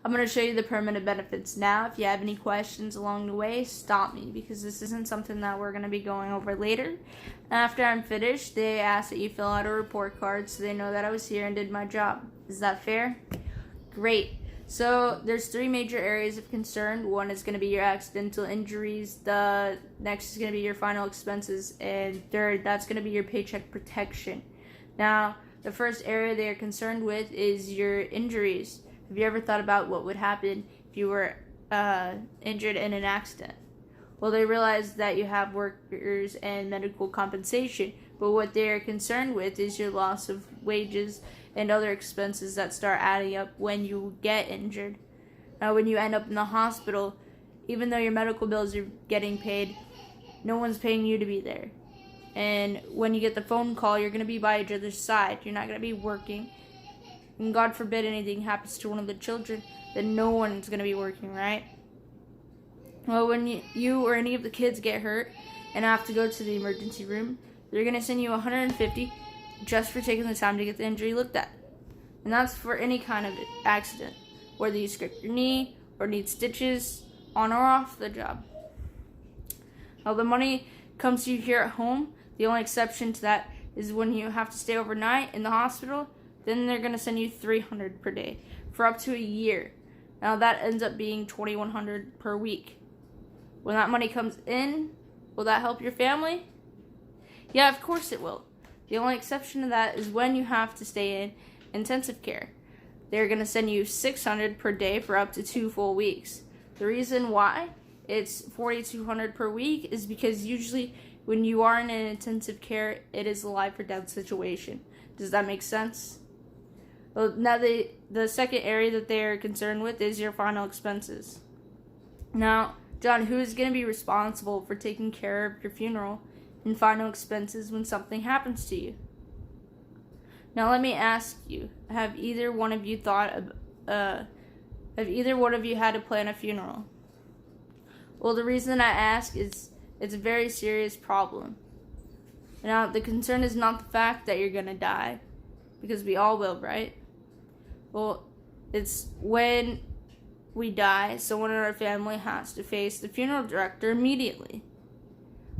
I'm going to show you the permanent benefits now. If you have any questions along the way, stop me, because this isn't something that we're going to be going over later. After I'm finished, they ask that you fill out a report card so they know that I was here and did my job. Is that fair? Great. So there's 3 major areas of concern. One is going to be your accidental injuries. The next is going to be your final expenses. And third, that's going to be your paycheck protection. Now, the first area they are concerned with is your injuries. Have you ever thought about what would happen if you were injured in an accident? Well, they realize that you have workers and medical compensation, but what they are concerned with is your loss of wages and other expenses that start adding up when you get injured. Now, when you end up in the hospital, even though your medical bills are getting paid, no one's paying you to be there. And when you get the phone call, you're going to be by each other's side. You're not going to be working. And God forbid anything happens to one of the children, then no one's going to be working, right? Well, when you or any of the kids get hurt and have to go to the emergency room, they're going to send you $150 just for taking the time to get the injury looked at. And that's for any kind of accident, whether you scrape your knee or need stitches on or off the job. Now, the money comes to you here at home. The only exception to that is when you have to stay overnight in the hospital. Then they're going to send you $300 per day for up to a year. Now that ends up being $2,100 per week. When that money comes in, will that help your family? Yeah, of course it will. The only exception to that is when you have to stay in intensive care. They're going to send you $600 per day for up to 2 full weeks. The reason why it's $4,200 per week is because usually when you are in an intensive care, it is a life or death situation. Does that make sense? Well, now the second area that they're concerned with is your final expenses. Now, John, who is going to be responsible for taking care of your funeral and final expenses when something happens to you? Now, let me ask you: have either one of you had to plan a funeral? Well, the reason I ask is it's a very serious problem. Now, the concern is not the fact that you're going to die, because we all will, right? Well, it's when we die, someone in our family has to face the funeral director immediately.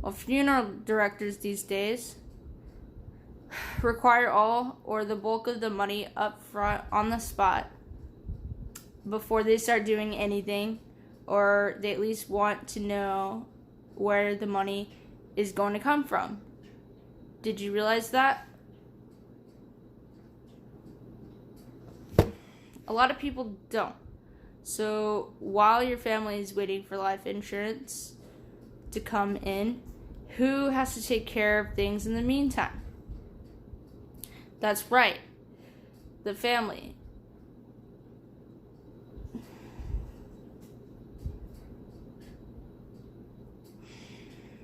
Well, funeral directors these days require all or the bulk of the money up front on the spot before they start doing anything, or they at least want to know where the money is going to come from. Did you realize that? A lot of people don't. So while your family is waiting for life insurance to come in, who has to take care of things in the meantime? That's right, the family.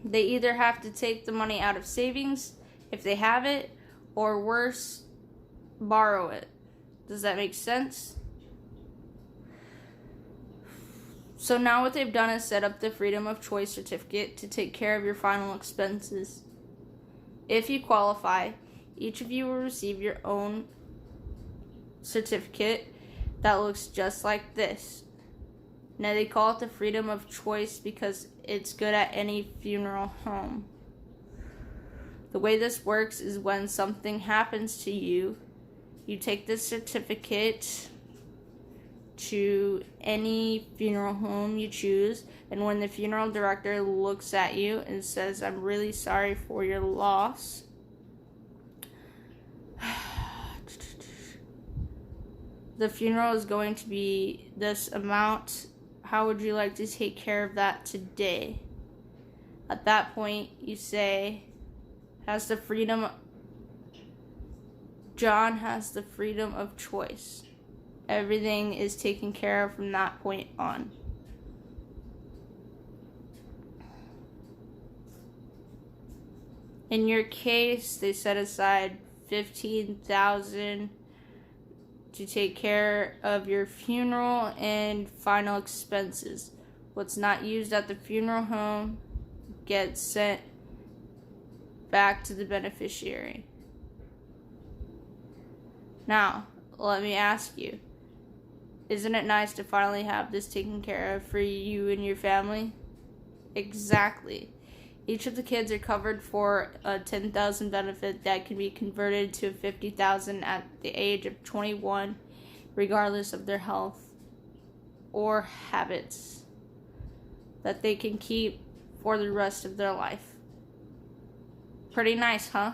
They either have to take the money out of savings if they have it, or worse, borrow it. Does that make sense? So now what they've done is set up the Freedom of Choice certificate to take care of your final expenses. If you qualify, each of you will receive your own certificate that looks just like this. Now they call it the Freedom of Choice because it's good at any funeral home. The way this works is when something happens to you, you take this certificate to any funeral home you choose, and when the funeral director looks at you and says, "I'm really sorry for your loss," the funeral is going to be this amount. How would you like to take care of that today? At that point, you say, John has the freedom of choice. Everything is taken care of from that point on. In your case, they set aside $15,000 to take care of your funeral and final expenses. What's not used at the funeral home gets sent back to the beneficiary. Now, let me ask you, Isn't it nice to finally have this taken care of for you and your family? Exactly. Each of the kids are covered for a $10,000 benefit that can be converted to $50,000 at the age of 21, regardless of their health or habits that they can keep for the rest of their life. Pretty nice, huh?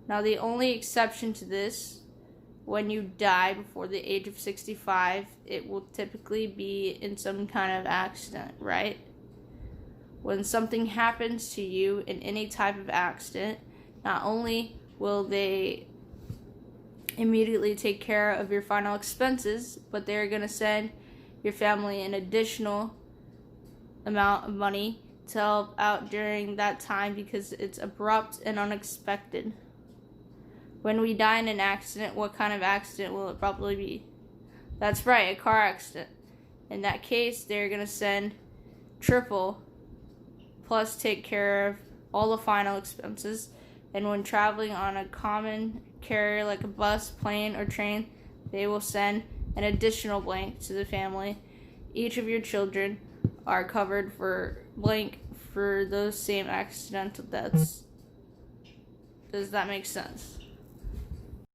Now, the only exception to this, when you die before the age of 65, it will typically be in some kind of accident, right? When something happens to you in any type of accident, not only will they immediately take care of your final expenses, but they're going to send your family an additional amount of money to help out during that time because it's abrupt and unexpected. When we die in an accident, what kind of accident will it probably be? That's right, a car accident. In that case, they're going to send triple, plus take care of all the final expenses. And when traveling on a common carrier like a bus, plane, or train, they will send an additional blank to the family. Each of your children are covered for blank for those same accidental deaths. Does that make sense?